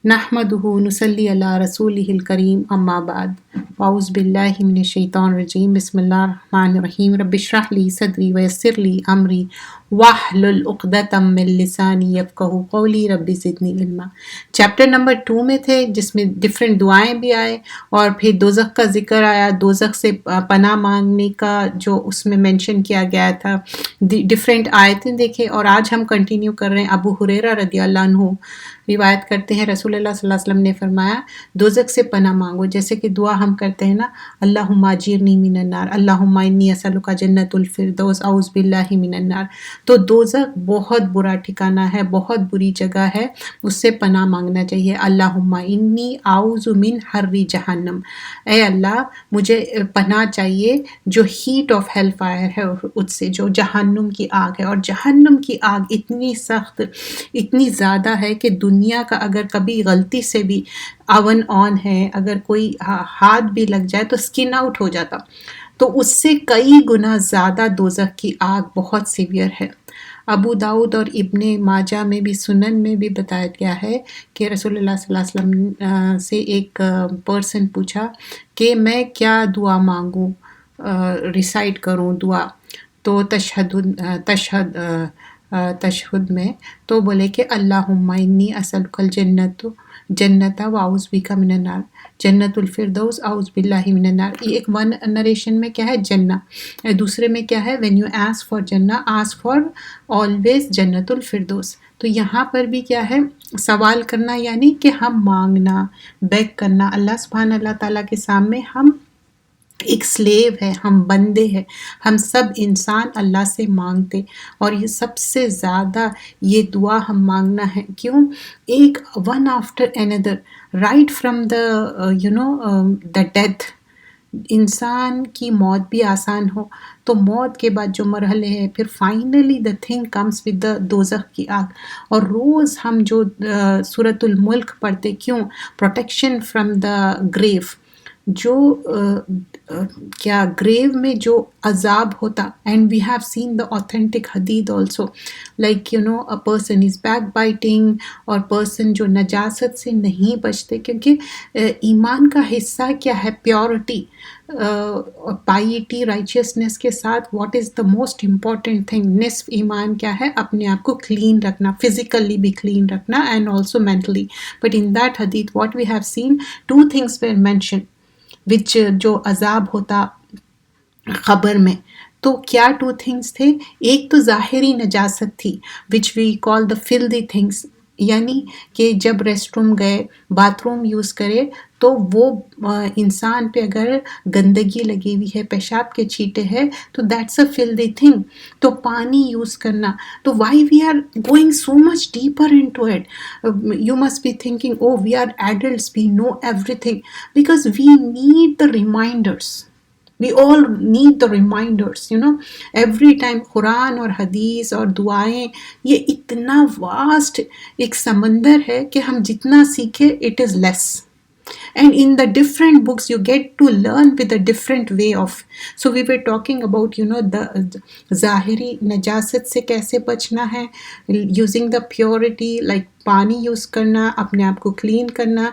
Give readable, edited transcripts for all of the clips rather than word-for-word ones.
نحمدہ نصلی علی رسولہ الکریم اما بعد اعوذ باللہ من الشیطان الرجیم بسم اللہ الرحمن الرحیم رب اشرح لی صدری ویسر لی امری واحلل عقدۃ من لسانی یفقہوا قولی رب زدنی علما۔ چیپٹر نمبر 2 میں تھے، جس میں ڈفرینٹ دعائیں بھی آئے اور پھر دوزخ کا ذکر آیا، دوزخ سے پناہ مانگنے کا جو اس میں مینشن کیا گیا تھا، ڈفرینٹ آیتیں دیکھے۔ اور آج ہم کنٹینیو کر رہے ہیں۔ ابو ہریرہ رضی اللہ عنہ روایت کرتے ہیں، رسول اللہ صلی اللہ علیہ وسلم نے فرمایا دوزخ سے پناہ مانگو، جیسے کہ دعا ہم کرتے ہیں نا، اللہم اجرنی من النار، اللہم انی اسألک جنت الفردوس اعوذ باللہ من النار۔ تو دوزخ بہت برا ٹھکانہ ہے، بہت بری جگہ ہے، اس سے پناہ مانگنا چاہیے۔ اللہم انی اعوذ من حر جہنم، اے اللہ مجھے پناہ چاہیے جو ہیٹ آف ہیل فائر ہے اس سے، جو جہنم کی آگ ہے۔ اور جہنم کی آگ اتنی سخت، اتنی زیادہ ہے کہ دنیا کا اگر کبھی غلطی سے بھی اوون آن ہے، اگر کوئی ہاتھ بھی لگ جائے تو سکن آؤٹ ہو جاتا، تو اس سے کئی گنا زیادہ دوزخ کی آگ بہت سیویئر ہے۔ ابو داؤد اور ابن ماجہ میں بھی، سنن میں بھی بتایا گیا ہے کہ رسول اللہ صلی اللہ علیہ وسلم سے ایک پرسن پوچھا کہ میں کیا دعا مانگوں، ریسائٹ کروں دعا، تو تشہد میں تو بولے کہ اللہم انی اسألک جنت و اعوذ بک من النار، جنت الفردوس اعوذ باللہ من النار۔ یہ ایک ون نریشن میں کیا ہے؟ جنہ، دوسرے میں کیا ہے؟ when you ask for جنہ ask for always جنت الفردوس۔ تو یہاں پر بھی کیا ہے؟ سوال کرنا، یعنی کہ ہم مانگنا، بیگ کرنا اللہ سبحانہ اللہ تعالیٰ کے سامنے۔ ہم ایک سلیو ہے، ہم بندے ہیں، ہم سب انسان اللہ سے مانگتے، اور یہ سب سے زیادہ یہ دعا ہم مانگنا ہے۔ کیوں؟ ایک one after another, right from the death, انسان کی موت بھی آسان ہو، تو موت کے بعد جو مرحلے ہیں، پھر finally the thing comes with the دوزخ کی آگ۔ اور روز ہم جو سورۃ الملک پڑھتے، کیوں؟ پروٹیکشن فرام دا گریو، جو کیا گریو میں جو عذاب ہوتا، and we have seen the authentic حدیث also, like a person is backbiting، اور پرسن جو نجاست سے نہیں بچتے، کیونکہ ایمان کا حصہ کیا ہے؟ پیورٹی، پائیٹی، رائچیسنس کے ساتھ what is the most important thing? نصف ایمان کیا ہے؟ اپنے آپ کو کلین رکھنا، فزیکلی بھی کلین رکھنا and also mentally. But in that حدیث what we have seen, two things were mentioned which جو عذاب ہوتا قبر میں، تو کیا ٹو تھنگس تھے؟ ایک تو ظاہری نجاست تھی which we call the filthy things، یعنی کہ جب ریسٹ روم گئے، باتھ روم یوز کرے، تو وہ انسان پہ اگر گندگی لگی ہوئی ہے، پیشاب کے چھینٹے ہیں، تو دیٹس اے filthy thing۔ تو پانی یوز کرنا، تو why we are going so much deeper into it? You must be thinking oh we are adults, we know everything, because we need the reminders, we all need the reminders every time۔ قرآن اور حدیث اور دعائیں، یہ اتنا vast ایک سمندر ہے کہ ہم جتنا سیکھیں it is less، and in the different books you get to learn with a different way of۔ so we were talking about the ظاہری نجاست سے کیسے بچنا ہے، using the purity like پانی یوز کرنا، اپنے آپ کو کلین کرنا،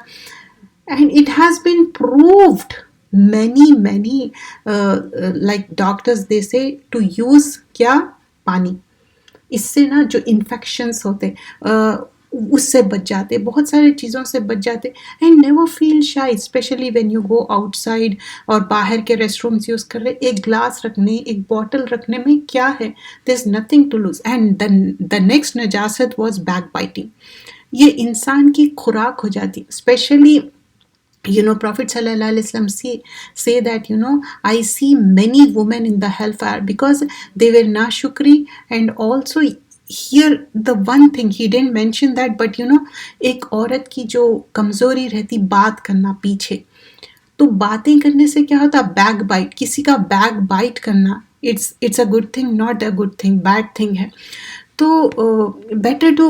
and it has been proved many like doctors they say to use کیا؟ پانی۔ اس سے نا جو انفیکشنز ہوتے اس سے بچ جاتے، بہت سارے چیزوں سے بچ جاتے۔ And never feel shy, especially when you go outside اور باہر کے ریسٹ رومس یوز کر رہے، ایک گلاس رکھنے، ایک بوٹل رکھنے میں کیا ہے؟ There is nothing to lose. And the next نجاست واز بیک بائٹنگ۔ یہ انسان کی خوراک ہو جاتی، especially Prophet sallallahu alaihi wasallam say that I see many women in the hellfire because they were nashukri, and also here the one thing he didn't mention that, but ایک عورت کی جو کمزوری رہتی بات کرنا پیچھے، تو باتیں کرنے سے کیا ہوتا؟ بیک بائٹ، کسی کا بیک بائٹ کرنا، it's a good thing, not a good thing، bad thing ہے۔ تو better to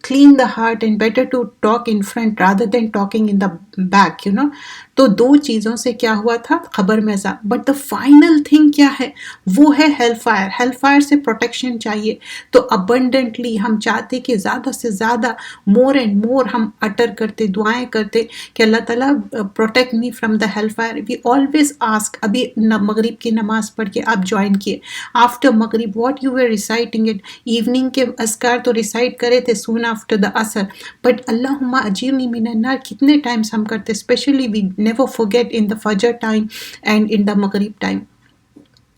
clean the heart and better to talk in front rather than talking in the back, you know. تو دو چیزوں سے کیا ہوا تھا، خبر میں عذاب. بٹ دا فائنل تھنگ کیا ہے، وہ ہے ہیل فائر. ہیل فائر سے پروٹیکشن چاہیے. تو ابنڈنٹلی ہم چاہتے کہ زیادہ سے زیادہ مور اینڈ مور ہم اٹر کرتے، دعائیں کرتے کہ اللہ تعالیٰ protect me from the hell fire. We always ask. ابھی مغرب کی نماز پڑھ کے آپ جوائن کیے، آفٹر مغرب what you where reciting it. Evening کے اذکار تو ریسائٹ کرے تھے سون آفٹر دا اثر، بٹ اللہم اجیرنی من النار کتنے ٹائمس ہم کرتے، especially we never forget in the فجر ٹائم اینڈ ان دا مغرب ٹائم.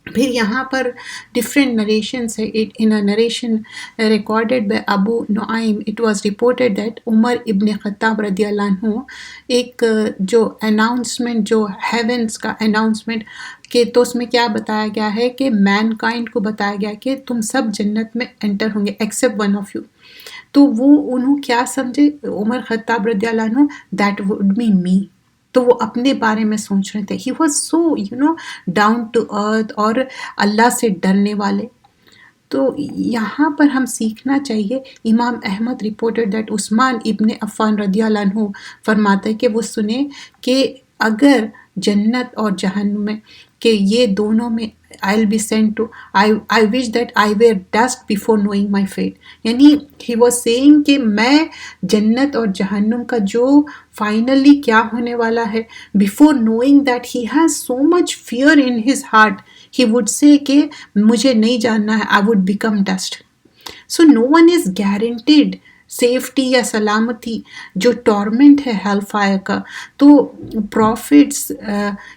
پھر یہاں پر ڈفرینٹ نریشنس ہے. In narration recorded by Abu Nuaim it was reported that Umar ibn Khattab رضی اللہ عنہ ایک جو اناؤنسمنٹ، جو ہیونس کا اناؤنسمنٹ کہ تو اس میں کیا بتایا گیا ہے کہ مین کائنڈ کو بتایا گیا کہ تم سب جنت میں انٹر ہوں گے ایکسیپٹ ون آف یو. تو وہ انہوں کیا سمجھے عمر خطاب رضی اللہ عنہ، دیٹ وڈ بی می. تو وہ اپنے بارے میں سوچ رہے تھے. He was so down to earth اور اللہ سے ڈرنے والے. تو یہاں پر ہم سیکھنا چاہیے. امام احمد رپورٹڈ دیٹ عثمان ابن عفان رضی اللہ عنہ فرماتا ہے کہ وہ سنے کہ اگر جنت اور جہنم میں کہ یہ دونوں میں I'll be sent to, I wish that I were dust before knowing my fate. یعنی he was saying کہ میں جنت اور جہنم کا جو فائنلی کیا ہونے والا ہے، before knowing that he has so much fear in his heart, he would say کہ مجھے نہیں جاننا ہے، I would become dust. So no one is guaranteed safety یا سلامتی. جو ٹورمنٹ ہے ہیل فائر کا، تو پروفٹس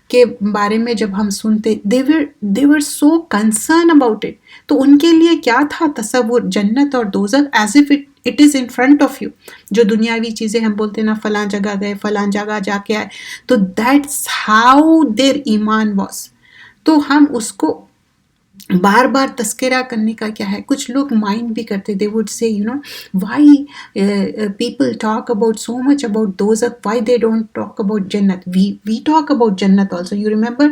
کے بارے میں جب ہم سنتے they were so concerned about it. تو ان کے لیے کیا تھا تصور جنت اور دوزخ as if it is in front of you. جو دنیاوی چیزیں ہم بولتے نا فلاں جگہ گئے، فلاں جگہ جا کے آئے، تو that's how their ایمان was. تو ہم اس کو بار بار تذکرہ کرنے کا کیا ہے. کچھ لوگ مائنڈ بھی کرتے، they would say why people talk about so much about دوزخ, why they don't talk about جنت. we talk about جنت also. you remember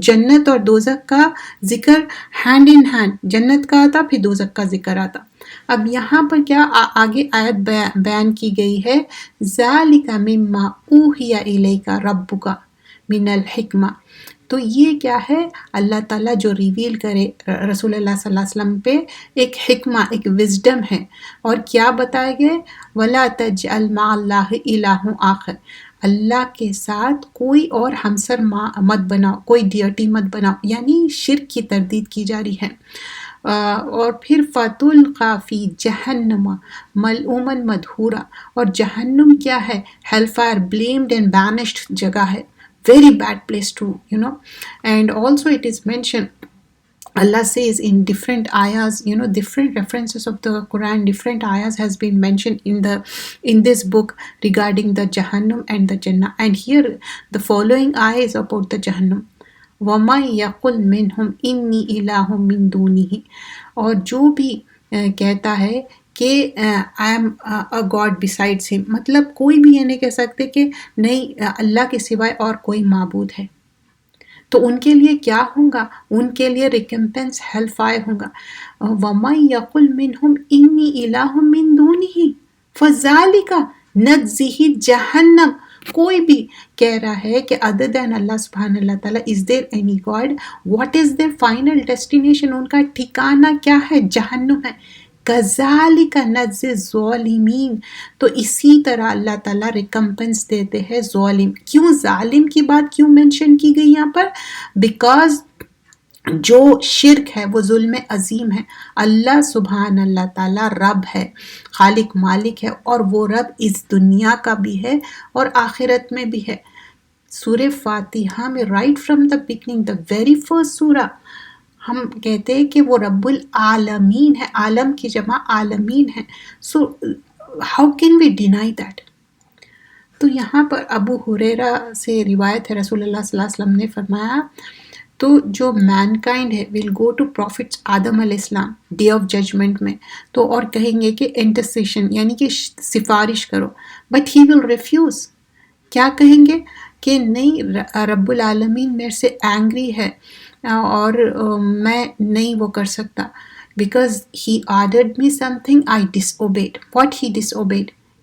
جنت اور دوزخ کا ذکر ہینڈ ان ہینڈ، جنت کا آتا پھر دوزخ کا ذکر آتا. اب یہاں پر کیا آگے آیت بیان کی گئی ہے، ذالک مما اوحی الیک ربک من الحکمہ. تو یہ کیا ہے، اللہ تعالیٰ جو ریویل کرے رسول اللہ صلی اللہ علیہ وسلم پہ ایک حکمہ، ایک وزڈم ہے. اور کیا بتائے گئے، وَلَا تَجْعَلْ مَعَ اللَّهِ إِلَٰهٌ آخر. اللہ کے ساتھ کوئی اور ہمسر مت بناؤ، کوئی ڈیٹی مت بناؤ، یعنی شرک کی تردید کی جا رہی ہے. اور پھر فَتُلْقَىٰ فِي جَهَنَّمَ مَلْعُونًا مَدْحُورًا. اور جہنم کیا ہے، hell fire, blamed and banished جگہ ہے. Very bad place to, and also it is mentioned, Allah says in different ayahs, different references of the Quran, different ayahs has been mentioned in this book regarding the Jahannam and the Jannah. And here the following ayah is about the Jahannam. وَمَن يَقُلْ مِنْهُمْ إِنِّي إِلَٰهٌ مِّن دُونِهِ. اور جو بھی کہتا ہے کہ I am a God besides ہم، مطلب کوئی بھی یہ نہیں کہہ سکتے کہ نہیں اللہ کے سوائے اور کوئی معبود ہے. تو ان کے لیے کیا ہوگا، ان کے لیے ریکمپنس ہیل فائر ہوگا. وَمَن يَقُلْ مِنْهُمْ إِنِّي إِلَٰهٌ مِّن دُونِهِ فَذَلِكَ نَجْزِهِ جَهَنَّمَ. کوئی بھی کہہ رہا ہے کہ ادر دین اللہ سبحانہ اللہ تعالیٰ is there any god, what is their final destination, ان کا ٹھکانہ کیا ہے، جہنم ہے. کذالک نجزی الظالمین. تو اسی طرح اللہ تعالیٰ ریکمپنس دیتے ہیں ظالم. کیوں ظالم کی بات کیوں مینشن کی گئی یہاں پر؟ بیکاز جو شرک ہے وہ ظلم عظیم ہے. اللہ سبحان اللہ تعالیٰ رب ہے، خالق مالک ہے، اور وہ رب اس دنیا کا بھی ہے اور آخرت میں بھی ہے. سورہ فاتحہ میں right from the beginning, the very first سورہ، ہم کہتے ہیں کہ وہ رب العالمین ہے. عالم کی جمع عالمین ہے. So how can we deny that? تو یہاں پر ابو ہریرہ سے روایت ہے، رسول اللہ صلی اللہ علیہ وسلم نے فرمایا تو جو مین کائنڈ ہے ول گو ٹو پروفٹس آدم علیہ السلام ڈے آف ججمنٹ میں، تو اور کہیں گے کہ انٹرسیشن یعنی کہ سفارش کرو، بٹ ہی ول ریفیوز. کیا کہیں گے کہ نہیں، رب العالمین میرے سے اینگری ہے اور میں نہیں وہ کر سکتا. because he ordered me something, I disobeyed. What he disobeyed?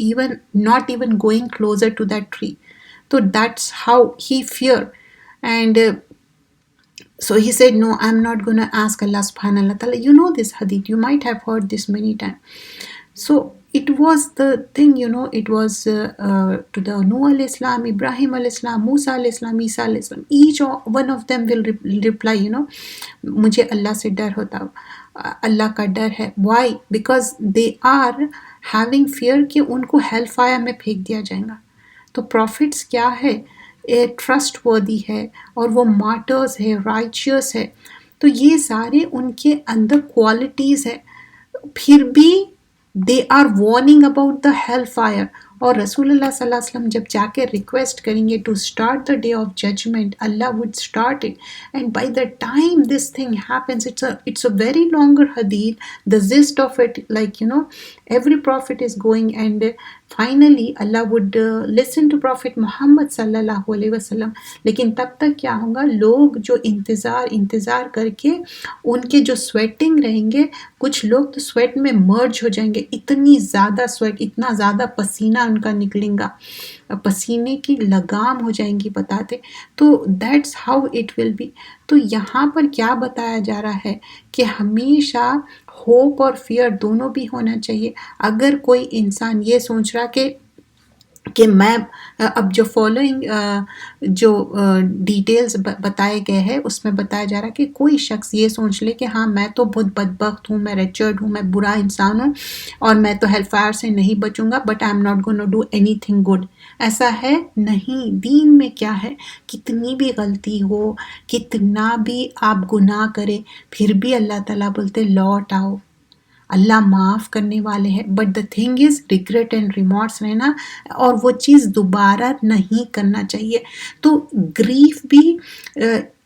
even not even going closer to that tree. So that's how he feared. And so he said, no, I'm not going to ask Allah subhanahu wa ta'ala. You know this hadith, you might have heard this many times. So it was the thing, it was to the Nuh al-Islam, Ibrahim al-Islam, Musa al-Islam, Isa al-Islam. Each one of them will reply, مجھے اللہ سے ڈر ہوتا, اللہ کا ڈر ہے. Why? Because they are having fear کہ ان کو hell fire میں پھینک دیا جائے گا. تو prophets کیا ہے, ٹرسٹ وردی ہے, اور وہ مارٹرز ہے, رائچیس ہے. تو یہ سارے ان کے اندر کوالٹیز ہے. پھر بھی they are warning about the hellfire. اور رسول اللہ صلی اللہ علیہ وسلم جب جا کے ریکویسٹ کریں گے to start the day of judgement, اللہ would start it. And by the time this thing happens, it's a very longer hadith. The gist of it, like every prophet is going, and finally Allah would listen to Prophet Muhammad sallallahu alaihi wasallam. لیکن تب تک کیا ہوگا, لوگ جو انتظار کر کے ان کے جو سویٹنگ رہیں گے, کچھ لوگ تو سویٹ میں مرج ہو جائیں گے, اتنی زیادہ سویٹ, اتنا زیادہ پسینہ ان کا نکلیں گا, پسینے کی لگام ہو جائیں گی بتاتے. تو that's how it will be. تو یہاں پر کیا بتایا جا رہا ہے کہ ہمیشہ ہوپ اور فیئر دونوں بھی ہونا چاہیے. اگر کوئی انسان یہ سوچ رہا کہ میں اب جو فالوئنگ جو ڈیٹیلز بتائے گئے ہیں اس میں بتایا جا رہا ہے کہ کوئی شخص یہ سوچ لے کہ ہاں میں تو بہت بدبخت ہوں, میں ریچرڈ ہوں, میں برا انسان ہوں, اور میں تو ہیل فائر سے نہیں بچوں گا, but I am not gonna do anything good. ایسا ہے نہیں. دین میں کیا ہے, کتنی بھی غلطی ہو, کتنا بھی آپ گناہ کریں, پھر بھی اللہ تعالیٰ بولتے لوٹ آؤ, اللہ معاف کرنے والے ہیں. But the thing is regret and remorse رہنا, اور وہ چیز دوبارہ نہیں کرنا چاہیے. تو گریف بھی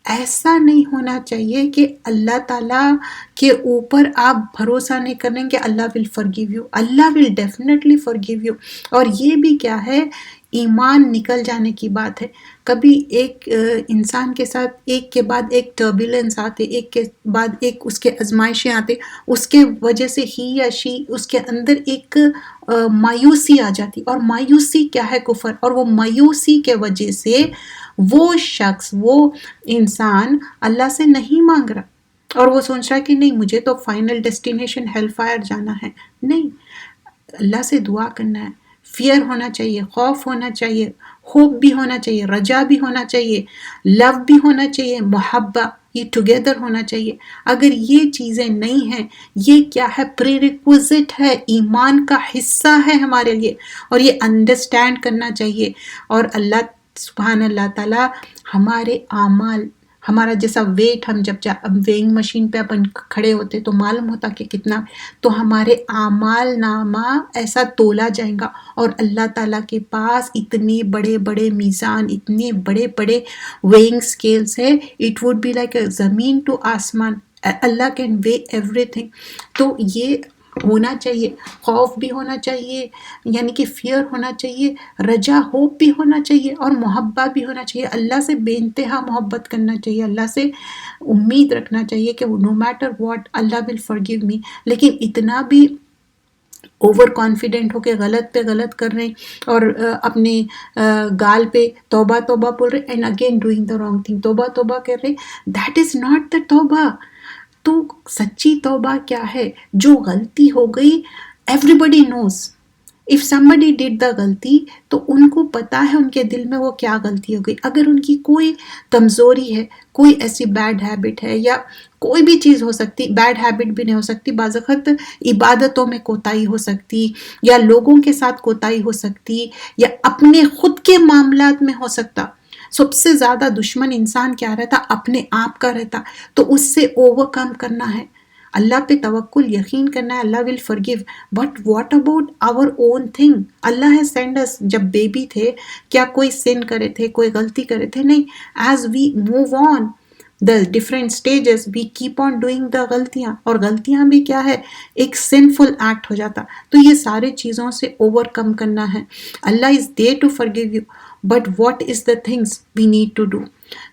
ایسا نہیں ہونا چاہیے کہ اللہ تعالیٰ کے اوپر آپ بھروسہ نہیں کریں کہ اللہ will forgive you. Allah will definitely forgive you. اور یہ بھی کیا ہے, ایمان نکل جانے کی بات ہے. کبھی ایک انسان کے ساتھ ایک کے بعد ایک ٹربیلنس آتے, ایک کے بعد ایک اس کے آزمائشیں آتے, اس کے وجہ سے ہی یا شی اس کے اندر ایک مایوسی آ جاتی. اور مایوسی کیا ہے, کفر. اور وہ مایوسی کے وجہ سے وہ شخص, وہ انسان اللہ سے نہیں مانگ رہا, اور وہ سوچ رہا ہے کہ نہیں مجھے تو فائنل ڈیسٹینیشن ہیل فائر جانا ہے. نہیں, اللہ سے دعا کرنا ہے. فیئر ہونا چاہیے, خوف ہونا چاہیے, ہوپ بھی ہونا چاہیے, رجا بھی ہونا چاہیے, لو بھی ہونا چاہیے, محبت, یہ ٹوگیدر ہونا چاہیے. اگر یہ چیزیں نہیں ہیں, یہ کیا ہے, پری ریکوزٹ ہے, ایمان کا حصہ ہے ہمارے لیے, اور یہ انڈرسٹینڈ کرنا چاہیے. اور اللہ سبحان اللہ تعالیٰ ہمارے اعمال, ہمارا جیسا ویٹ, ہم جب ویئنگ مشین پہ اپن کھڑے ہوتے تو معلوم ہوتا کہ کتنا, تو ہمارے اعمال نامہ ایسا تولا جائے گا, اور اللہ تعالیٰ کے پاس اتنے بڑے بڑے میزان, اتنے بڑے بڑے ویئنگ اسکیلس ہے, اٹ وڈ بی لائک زمین ٹو آسمان. اللہ کین وے ایوری تھنگ. تو یہ ہونا چاہیے, خوف بھی ہونا چاہیے, یعنی کہ فیئر ہونا چاہیے, رجا ہوپ بھی ہونا چاہیے, اور محبت بھی ہونا چاہیے. اللہ سے بے انتہا محبت کرنا چاہیے, اللہ سے امید رکھنا چاہیے کہ no matter what Allah will forgive می. لیکن اتنا بھی اوور کانفیڈنٹ ہو کے غلط پہ غلط کر رہے ہیں, اور اپنے گال پہ توبہ توبہ بول رہے, and again doing the wrong thing, توبہ توبہ کر رہے, دیٹ از ناٹ دا توبہ. تو سچی توبہ کیا ہے, جو غلطی ہو گئی, everybody knows. If somebody did the غلطی, تو ان کو پتا ہے ان کے دل میں وہ کیا غلطی ہو گئی. اگر ان کی کوئی کمزوری ہے, کوئی ایسی بیڈ ہیبٹ ہے, یا کوئی بھی چیز ہو سکتی, بیڈ ہیبٹ بھی نہیں ہو سکتی, بعض وقت عبادتوں میں کوتاہی ہو سکتی, یا لوگوں کے ساتھ کوتاہی ہو سکتی, یا اپنے خود کے معاملات میں ہو سکتا. سب سے زیادہ دشمن انسان کیا رہتا, اپنے آپ کا رہتا. تو اس سے اوور کم کرنا ہے, اللہ پہ توکل, یقین کرنا ہے, اللہ will forgive. But what about our own thing. اللہ ہے سینڈ اس. جب بیبی تھے کیا کوئی سن کرے تھے, کوئی غلطی کرے تھے؟ نہیں. As we move on the different stages, we keep on doing the غلطیاں, اور غلطیاں بھی کیا ہے, ایک sinful act ہو جاتا. تو یہ سارے چیزوں سے اوور کم کرنا ہے. اللہ is there to forgive you. but what is the things we need to do.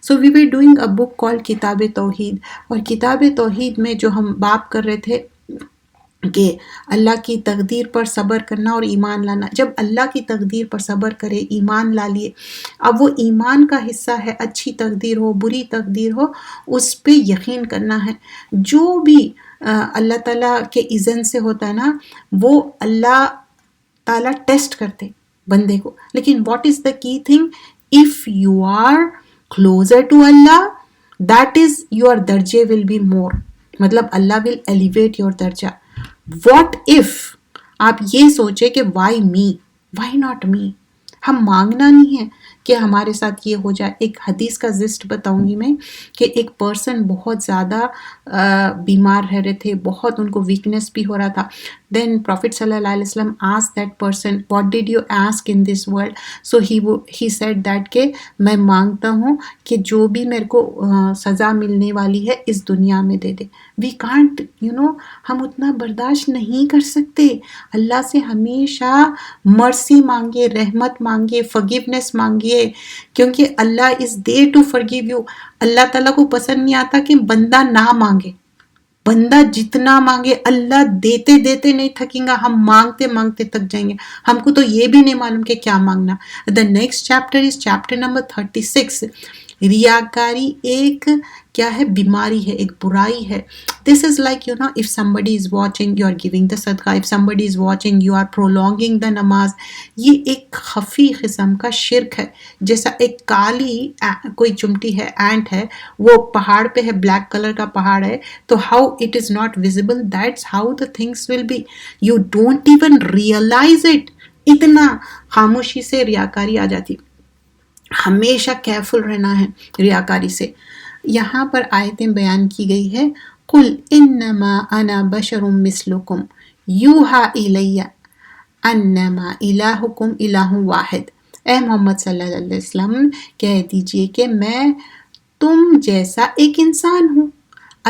So we were doing a book called Kitab Tawheed, اور کتاب توحید میں جو ہم باب کر رہے تھے کہ اللہ کی تقدیر پر صبر کرنا اور ایمان لانا. جب اللہ کی تقدیر پر صبر کرے، ایمان لا لیے، اب وہ ایمان کا حصہ ہے، اچھی تقدیر ہو بری تقدیر ہو اس پہ یقین کرنا ہے. جو بھی اللہ تعالیٰ کے اذن سے ہوتا ہے نا، وہ اللہ تعالیٰ ٹیسٹ کرتے بندے کو. لیکن what is the key thing? If you are closer to Allah, that is your درجے ول بی مور، مطلب اللہ ول ایلیویٹ یور درجہ. واٹ ایف آپ یہ سوچے کہ why me, why not me. ہم مانگنا نہیں ہے کہ ہمارے ساتھ یہ ہو جائے. ایک حدیث کا زسٹ بتاؤں گی میں کہ ایک پرسن بہت زیادہ بیمار رہ رہے تھے، بہت ان کو ویکنس بھی ہو رہا تھا. دین پروفٹ صلی اللہ علیہ وسلم ask that person what did you ask in this world. So he said that کہ میں مانگتا ہوں کہ جو بھی میرے کو سزا ملنے والی ہے اس دنیا میں دے دے. وی کانٹ ہم اتنا برداشت نہیں کر سکتے. اللہ سے ہمیشہ مرسی مانگے، رحمت مانگے، فگیونیس مانگیے، کیونکہ اللہ از دیر ٹو فرگیو یو. اللہ تعالیٰ کو پسند نہیں آتا کہ بندہ نہ مانگے. بندہ جتنا مانگے، اللہ دیتے دیتے نہیں تھکیں گا، ہم مانگتے مانگتے تک جائیں گے. ہم کو تو یہ بھی نہیں معلوم کہ کیا مانگنا. The next chapter is chapter number 36. ریاکاری ایک کیا ہے؟ بیماری ہے، ایک برائی ہے. This is like if somebody is watching, you are giving the صدقہ. if somebody is watching, you are prolonging the نماز. یہ ایک خفی قسم کا شرک ہے. جیسا ایک کالی کوئی چمٹی ہے، اینٹ ہے، وہ پہاڑ پہ ہے، بلیک کلر کا پہاڑ ہے، تو how it is not visible, that's how the things will be. You don't even realize it. اتنا خاموشی سے ریاکاری آ جاتی. ہمیشہ کیئرفل رہنا ہے ریاکاری سے. یہاں پر آیتیں بیان کی گئی ہے، قُلْ إِنَّمَا أَنَا بَشَرٌ مِثْلُكُمْ يُوحَىٰ إِلَيَّ أَنَّمَا إِلَٰهُكُمْ إِلَٰهٌ وَاحِدٌ. اے محمد صلی اللہ علیہ وسلم کہہ دیجئے کہ میں تم جیسا ایک انسان ہوں،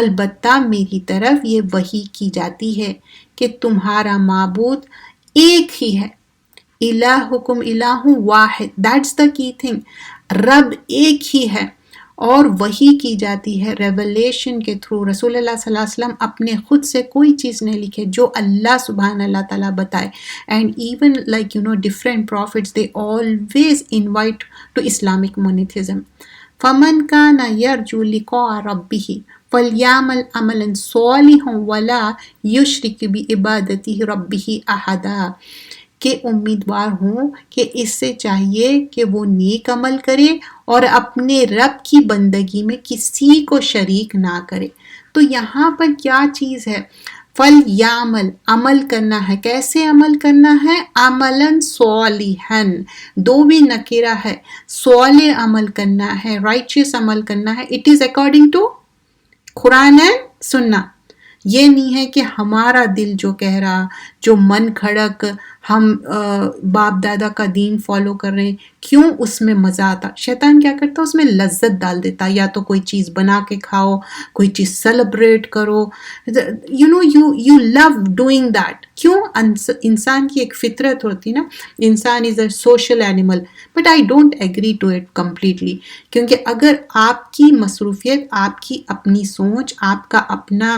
البتہ میری طرف یہ وحی کی جاتی ہے کہ تمہارا معبود ایک ہی ہے. الہکم الہ واحد، دیٹس دا کی تھنگ. رب ایک ہی ہے، اور وحی کی جاتی ہے ریولیشن کے تھرو. رسول اللہ صلی اللہ علیہ وسلم اپنے خود سے کوئی چیز نہیں لکھے، جو اللہ سبحان اللہ تعالیٰ بتائے. And even like different prophets they always invite to Islamic monotheism. فمن کان یرجو لقاء ربہ فلیعمل عملا صالحا ولا یشرک بعبادتہ ربہ احدا. کہ امیدوار ہوں کہ اس سے چاہیے کہ وہ نیک عمل کرے اور اپنے رب کی بندگی میں کسی کو شریک نہ کرے. تو یہاں پر کیا چیز ہے؟ فَلْيَعْمَلْ، عمل کرنا ہے. کیسے عمل کرنا ہے؟ عملاً صالحاً، دو بھی نکرہ ہے. صالح عمل کرنا ہے، رائچیس عمل کرنا ہے. It is according to Quran and سنہ. یہ نہیں ہے کہ ہمارا دل جو کہہ رہا، جو من کھڑک، ہم باپ دادا کا دین فالو کر رہے ہیں، کیوں اس میں مزہ آتا. شیطان کیا کرتا، اس میں لذت ڈال دیتا. یا تو کوئی چیز بنا کے کھاؤ، کوئی چیز سیلیبریٹ کرو، یو لو ڈوئنگ دیٹ. کیوں؟ انسان کی ایک فطرت ہوتی نا، انسان is a social animal. But I don't agree to it completely. کیونکہ اگر آپ کی مصروفیت، آپ کی اپنی سوچ، آپ کا اپنا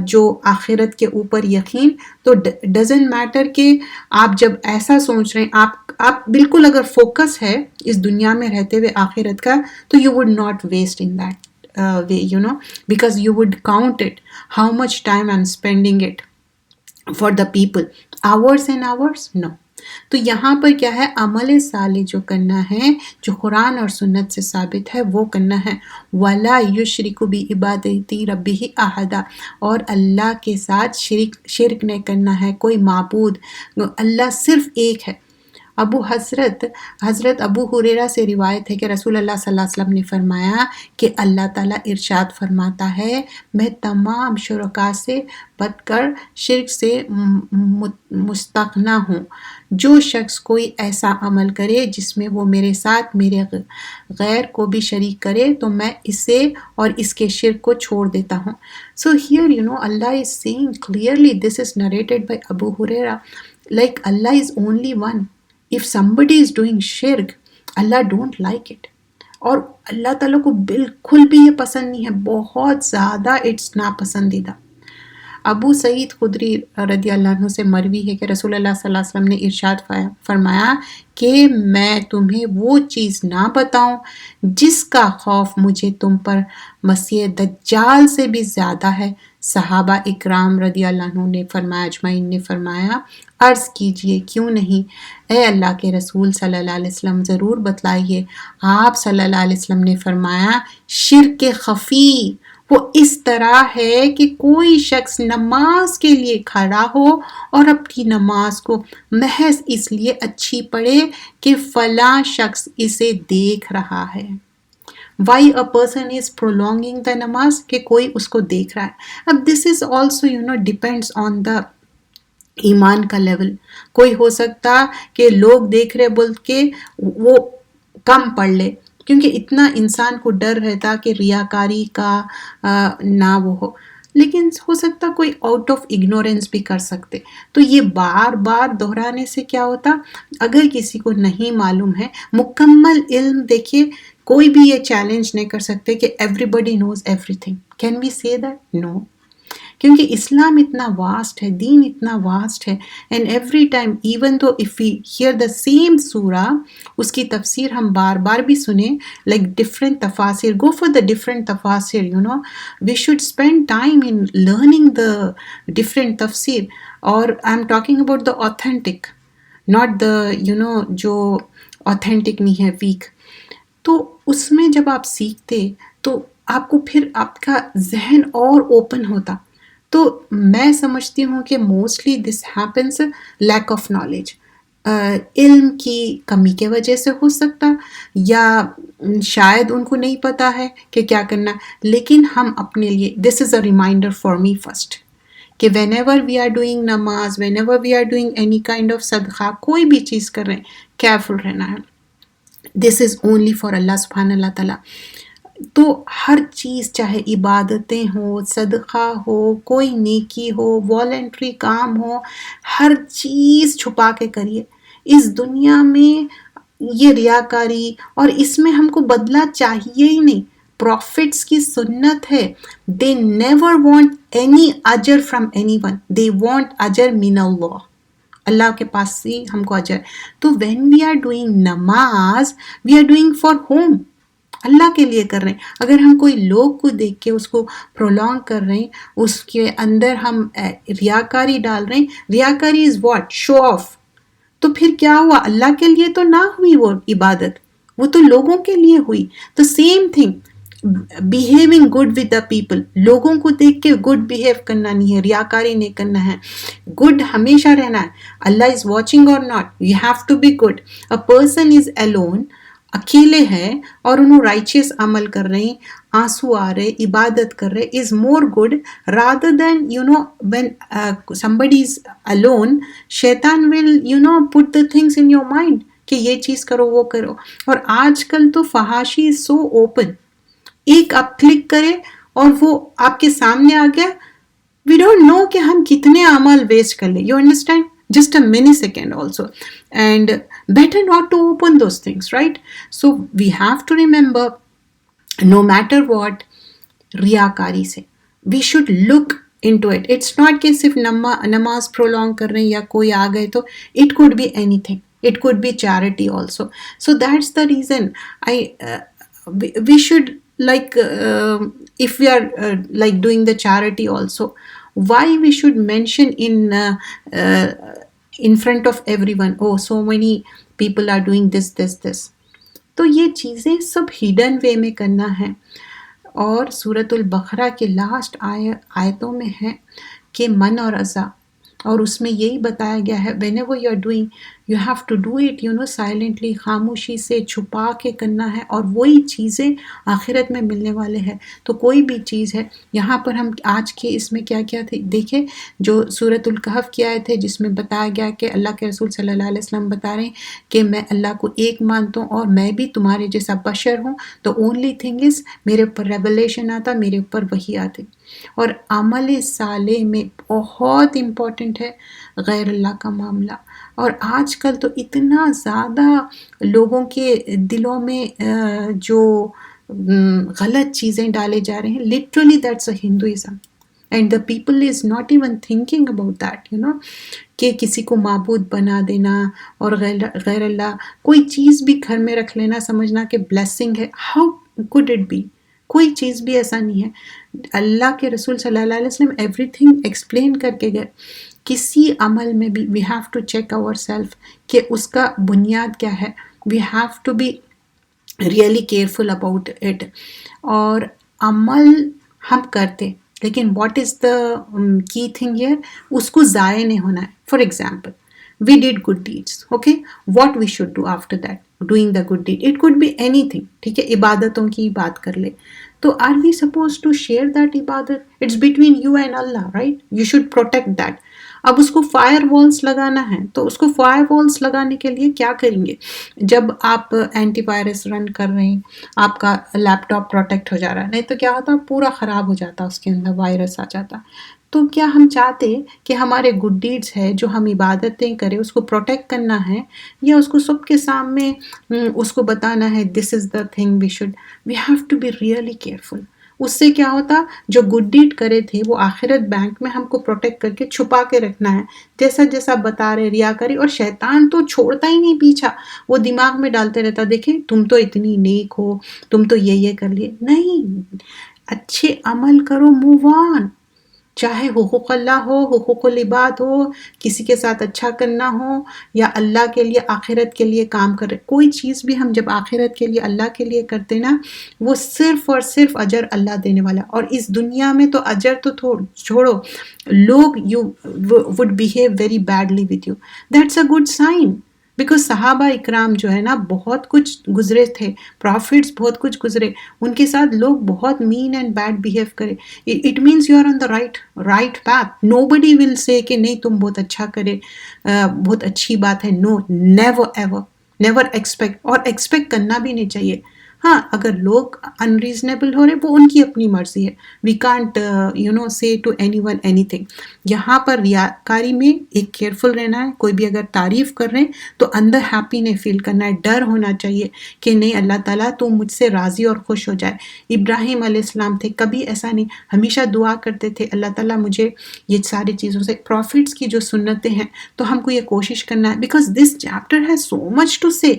جو آخرت کے اوپر یقین، تو ڈزنٹ میٹر کہ آپ جب ایسا سوچ رہے ہیں، آپ بالکل اگر فوکس ہے اس دنیا میں رہتے ہوئے آخرت کا، تو you would not waste in that way, because you would count it, how much time I'm spending it for the people, hours and hours. No. تو یہاں پر کیا ہے؟ عمل صالح جو کرنا ہے، جو قرآن اور سنت سے ثابت ہے، وہ کرنا ہے. وَلَا يُشْرِكُ بِعِبَادَتِ رَبِّهِ أَحَدًا، اور اللہ کے ساتھ شرک نہیں کرنا ہے کوئی معبود. اللہ صرف ایک ہے. حضرت ابو ہریرہ سے روایت ہے کہ رسول اللہ صلی اللہ علیہ وسلم نے فرمایا کہ اللہ تعالیٰ ارشاد فرماتا ہے، میں تمام شرکاء سے بٹ کر شرک سے مستغنی ہوں. جو شخص کوئی ایسا عمل کرے جس میں وہ میرے ساتھ میرے غیر کو بھی شریک کرے، تو میں اسے اور اس کے شرک کو چھوڑ دیتا ہوں. So here Allah is saying clearly, this is narrated by Abu Huraira, like Allah is only one. If somebody is doing shirk, Allah don't like it, اور اللہ تعالیٰ کو بالکل بھی یہ پسند نہیں ہے، بہت زیادہ اٹس ناپسندیدہ۔ ابو سعید خدری رضی اللہ عنہ سے مروی ہے کہ رسول اللہ صلی اللہ علیہ وسلم نے ارشاد فرمایا کہ میں تمہیں وہ چیز نہ بتاؤں جس کا خوف مجھے تم پر مسیح دجال سے بھی زیادہ ہے۔ صحابہ اکرام رضی اللہ عنہ نے فرمایا، اجمعین نے فرمایا، عرض کیجئے کیوں نہیں اے اللہ کے رسول صلی اللہ علیہ وسلم، ضرور بتلائیے۔ آپ صلی اللہ علیہ وسلم نے فرمایا، شرک خفی وہ اس طرح ہے کہ کوئی شخص نماز کے لیے کھڑا ہو اور اپنی نماز کو محض اس لیے اچھی پڑھے کہ فلاں شخص اسے دیکھ رہا ہے۔ Why a person is prolonging the نماز، کہ کوئی اس کو دیکھ رہا ہے۔ اب this is also depends on the ایمان کا لیول۔ کوئی ہو سکتا کہ لوگ دیکھ رہے بول کے وہ کم پڑھ لے، کیونکہ اتنا انسان کو ڈر رہتا کہ ریاکاری کا نہ وہ ہو، لیکن ہو سکتا کوئی آؤٹ آف اگنورینس بھی کر سکتے۔ تو یہ بار بار دہرانے سے کیا ہوتا، اگر کسی کو نہیں معلوم ہے مکمل علم، دیکھیے کوئی بھی یہ چیلنج نہیں کر سکتے کہ everybody knows everything, can we say that? نو، کیونکہ اسلام اتنا واسٹ ہے، دین اتنا واسٹ ہے، and every time even though if we hear the same سورہ، اس کی تفسیر ہم بار بار بھی سنیں، لائک ڈفرینٹ تفاسیر، گو فار دا ڈفرینٹ تفاسیر، we should spend time in learning the different تفسیر، اور I am talking about the authentic, not the جو آتھینٹک نہیں ہے، ویک۔ تو اس میں جب آپ سیکھتے تو آپ کو پھر آپ کا ذہن اور اوپن ہوتا۔ تو میں سمجھتی ہوں کہ mostly this happens lack of knowledge, علم کی کمی کے وجہ سے ہو سکتا، یا شاید ان کو نہیں پتا ہے کہ کیا کرنا، لیکن ہم اپنے لیے this is a reminder for me first, کہ whenever we are doing نماز، whenever we are doing any kind of صدقہ، کوئی بھی چیز کر رہے ہیں، کیئرفل رہنا ہے، دس از اونلی فار اللہ سبحانہ اللہ تعالیٰ۔ تو ہر چیز، چاہے عبادتیں ہوں، صدقہ ہو، کوئی نیکی ہو، والنٹری کام ہو، ہر چیز چھپا کے کریے۔ اس دنیا میں یہ ریاکاری، اور اس میں ہم کو بدلہ چاہیے ہی نہیں۔ پروفٹس کی سنت ہے، they never want any اجر from anyone, they want اجر من اللہ، اللہ کے پاس سے ہم کو اجر۔ تو when we are doing نماز، we are doing for whom؟ اللہ کے لیے کر رہے ہیں۔ اگر ہم کوئی لوگ کو دیکھ کے اس کو پرولونگ کر رہے ہیں، اس کے اندر ہم ریاکاری ڈال رہے ہیں، ریاکاری از واٹ؟ Show of. تو پھر کیا ہوا؟ اللہ کے لیے تو نہ ہوئی وہ عبادت، وہ تو لوگوں کے لیے ہوئی۔ تو same thing, behaving good with the people, لوگوں کو دیکھ کے گڈ بیہیو کرنا نہیں ہے، ریاکاری نہیں کرنا ہے، گڈ ہمیشہ رہنا ہے۔ Allah is watching or not, you have to be good. A person is alone، اکیلے ہیں اور انہوں رائچیس عمل کر رہے ہیں، آنسو آ رہے، عبادت کر رہے، is more good rather than when somebody is alone، شیطان will put the things in your mind کہ یہ چیز کرو، وہ کرو۔ اور آج کل تو فحاشی is so open، ایک آپ کلک کرے اور وہ آپ کے سامنے آ گیا، we don't know کہ ہم کتنے عمل ویسٹ کر لیں، you understand؟ Just a millisecond also, and better not to open those things, right? So we have to remember, no matter what, riyakari se we should look into it. It's not کہ صرف نماز prolong کر رہے ہیں یا کوئی آ گئے تو، it could be anything, it could be charity also. So that's the reason we should if we are doing the charity also, why we should mention in front of everyone, oh so many people are doing this. تو یہ چیزیں سب Hayden وے میں کرنا ہے۔ اور سورۃ البقرہ کے last آیتوں میں ہے کہ من اور ازا، اور اس میں یہی بتایا گیا ہے whenever you are doing you have to do it silently، خاموشی سے چھپا کے کرنا ہے، اور وہی چیزیں آخرت میں ملنے والے ہیں۔ تو کوئی بھی چیز ہے، یہاں پر ہم آج کے اس میں کیا کیا تھے دیکھیں، جو سورۃ الکہف کی آیت ہے جس میں بتایا گیا کہ اللہ کے رسول صلی اللہ علیہ وسلم بتا رہے ہیں کہ میں اللہ کو ایک مانتا ہوں اور میں بھی تمہارے جیسا بشر ہوں، تو اونلی تھنگ از میرے اوپر ریولیشن آتا، میرے اوپر وحی آتی۔ اور عمل صالح میں بہت امپورٹنٹ ہے غیر اللہ کا معاملہ، اور آج کل تو اتنا زیادہ لوگوں کے دلوں میں جو غلط چیزیں ڈالے جا رہے ہیں. Literally that's a Hinduism and the people is not even thinking about that کہ کسی کو معبود بنا دینا اور غیر اللہ کوئی چیز بھی گھر میں رکھ لینا سمجھنا کہ بلیسنگ ہے. How could it be؟ کوئی چیز بھی ایسا نہیں ہے. اللہ کے رسول صلی اللہ علیہ وسلم ایوری تھنگ ایکسپلین کر کے گئے. کسی عمل میں بھی we have to check our self کہ اس کا بنیاد کیا ہے. We have to be really careful about it. اور عمل ہم کرتے لیکن what is the key thing here, اس کو ضائع نہیں ہونا ہے. For example we did good deeds, okay, what we should do after that doing the good deed, it could be anything. ٹھیک ہے، عبادتوں کی بات کر لے تو are we supposed to share that عبادت؟ it's between you and Allah, right? you should protect that. اب اس کو فائر والز لگانا ہے تو اس کو فائر والز لگانے کے لیے کیا کریں گے؟ جب آپ اینٹی وائرس رن کر رہے ہیں آپ کا لیپ ٹاپ پروٹیکٹ ہو جا رہا ہے، نہیں تو کیا ہوتا پورا خراب ہو جاتا، اس کے اندر وائرس آ جاتا. تو کیا ہم چاہتے کہ ہمارے گڈ ڈیڈز ہے جو ہم عبادتیں کریں اس کو پروٹیکٹ کرنا ہے، یا اس کو سب کے سامنے اس کو بتانا ہے this is the thing we have to be really careful. اس سے کیا ہوتا جو گڈ ڈیڈ کرے تھے وہ آخرت بینک میں ہم کو پروٹیکٹ کر کے چھپا کے رکھنا ہے. جیسا جیسا بتا رہے ریاکاری، اور شیطان تو چھوڑتا ہی نہیں پیچھا، وہ دماغ میں ڈالتے رہتا دیکھیں تم تو اتنی نیک ہو، تم تو یہ کر لیے. نہیں، اچھے عمل کرو، موو آن. چاہے حقوق اللہ ہو، حقوق العباد ہو، کسی کے ساتھ اچھا کرنا ہو، یا اللہ کے لیے آخرت کے لیے کام کر رہے. کوئی چیز بھی ہم جب آخرت کے لیے اللہ کے لیے کرتے نا وہ صرف اور صرف اجر اللہ دینے والا. اور اس دنیا میں تو اجر تو چھوڑو، لوگ you would behave very badly with you. That's a good sign. Because صحابہ اکرام جو ہے نا بہت کچھ گزرے تھے، پروفٹس بہت کچھ گزرے، ان کے ساتھ لوگ بہت مین اینڈ بیڈ بیہیو کرے. It means you are on the right path. Nobody will say کہ نہیں تم بہت اچھا کرے، بہت اچھی بات ہے. نو، نیور ایور، نیور ایکسپیکٹ. اور ایکسپیکٹ کرنا بھی نہیں چاہیے. ہاں اگر لوگ انریزنیبل ہو رہے وہ ان کی اپنی مرضی ہے. We can't say to anyone anything. یہاں پر ریاکاری میں ایک کیئرفل رہنا ہے. کوئی بھی اگر تعریف کر رہے ہیں تو اندر ہیپی نہیں فیل کرنا ہے، ڈر ہونا چاہیے کہ نہیں اللہ تعالیٰ تو مجھ سے راضی اور خوش ہو جائے. ابراہیم علیہ السلام تھے، کبھی ایسا نہیں، ہمیشہ دعا کرتے تھے اللہ تعالیٰ مجھے یہ ساری چیزوں سے. پروفٹس کی جو سنتیں ہیں تو ہم کو یہ کوشش کرنا ہے. Because this chapter has so much to say,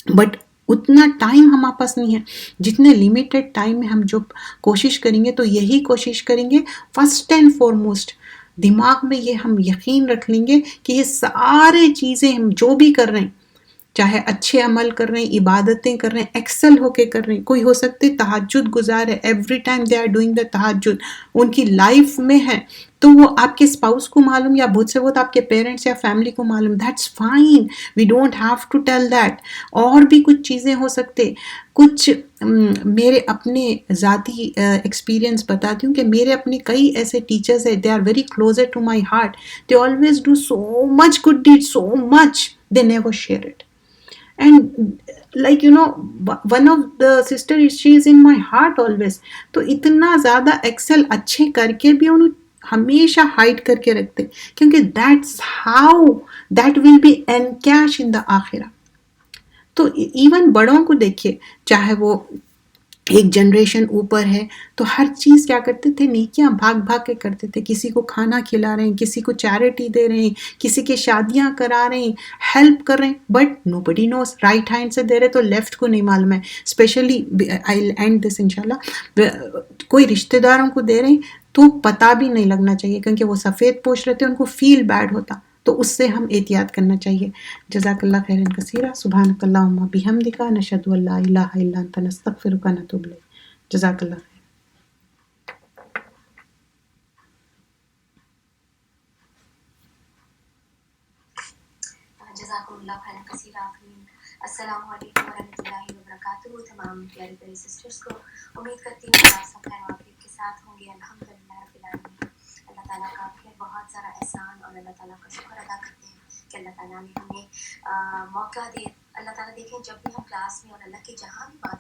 but اتنا ٹائم ہمارے پاس نہیں ہے. جتنے لمیٹڈ ٹائم میں ہم جو کوشش کریں گے تو یہی کوشش کریں گے فرسٹ اینڈ فارموسٹ دماغ میں یہ ہم یقین رکھ لیں گے کہ یہ سارے چیزیں ہم جو بھی کر رہے ہیں، چاہے اچھے عمل کر رہے ہیں، عبادتیں کر رہے ہیں، ایکسل ہو کے کر رہے ہیں. کوئی ہو سکتے تہجد گزار ہے، every time they are doing the tahajjud, ان کی لائف میں ہے، تو وہ آپ کے اسپاؤس کو معلوم یا بہت سے بہت آپ کے پیرنٹس یا فیملی کو معلوم. That's fine, we don't have to tell that. اور بھی کچھ چیزیں ہو سکتے. کچھ میرے اپنے ذاتی ایکسپیرینس بتاتی ہوں کہ میرے اپنے کئی ایسے ٹیچرز ہیں، they are very closer to my heart. They always do so much good deed, so much, they never share it. And like one of the sister, she is in my heart always. تو اتنا زیادہ Excel اچھے کر کے بھی انہوں ہمیشہ hide کر کے رکھتے کیونکہ that's how that will be encash in the آخرہ. تو ایون بڑوں کو دیکھیے، چاہے وہ ایک جنریشن اوپر ہے تو ہر چیز کیا کرتے تھے، نیکیاں بھاگ بھاگ کے کرتے تھے. کسی کو کھانا کھلا رہے ہیں، کسی کو چیریٹی دے رہے ہیں، کسی کے شادیاں کرا رہے ہیں، ہیلپ کر رہے ہیں. But nobody knows. Right hand سے دے رہے تو لیفٹ کو نہیں معلوم ہے. Especially I will and this انشاءاللہ، کوئی رشتہ داروں کو دے رہے ہیں تو پتہ بھی نہیں لگنا چاہیے کیونکہ وہ سفید پوش رہتے ہیں، ان کو فیل بیڈ ہوتا. تو اس سے ہم احتیاط کرنا چاہیے. جزاک اللہ خیرا کثیرا. سبحانک اللہم بحمدک، نشہد ان لا الہ الا انت، نستغفرک ونتوب الیک. جزاک اللہ خیر. جزاک اللہ خیر کثیر آفرین. السلام علیکم ورحمۃ اللہ وبرکاتہ. تمام پیارے پیارے سسٹرس کو امید کرتی ہوں کہ آپ سب خیر وعافیت کے ساتھ ہوں گے. الحمدللہ رب العالمین. اللہ تعالیٰ کا پھر بہت سارا احسان اور اللہ تعالیٰ کا شکر ادا کرتے ہیں کہ اللہ تعالیٰ نے ہمیں موقع دے. اللہ تعالیٰ دیکھیں جب بھی ہم کلاس میں اور اللہ کی جہاں بھی بات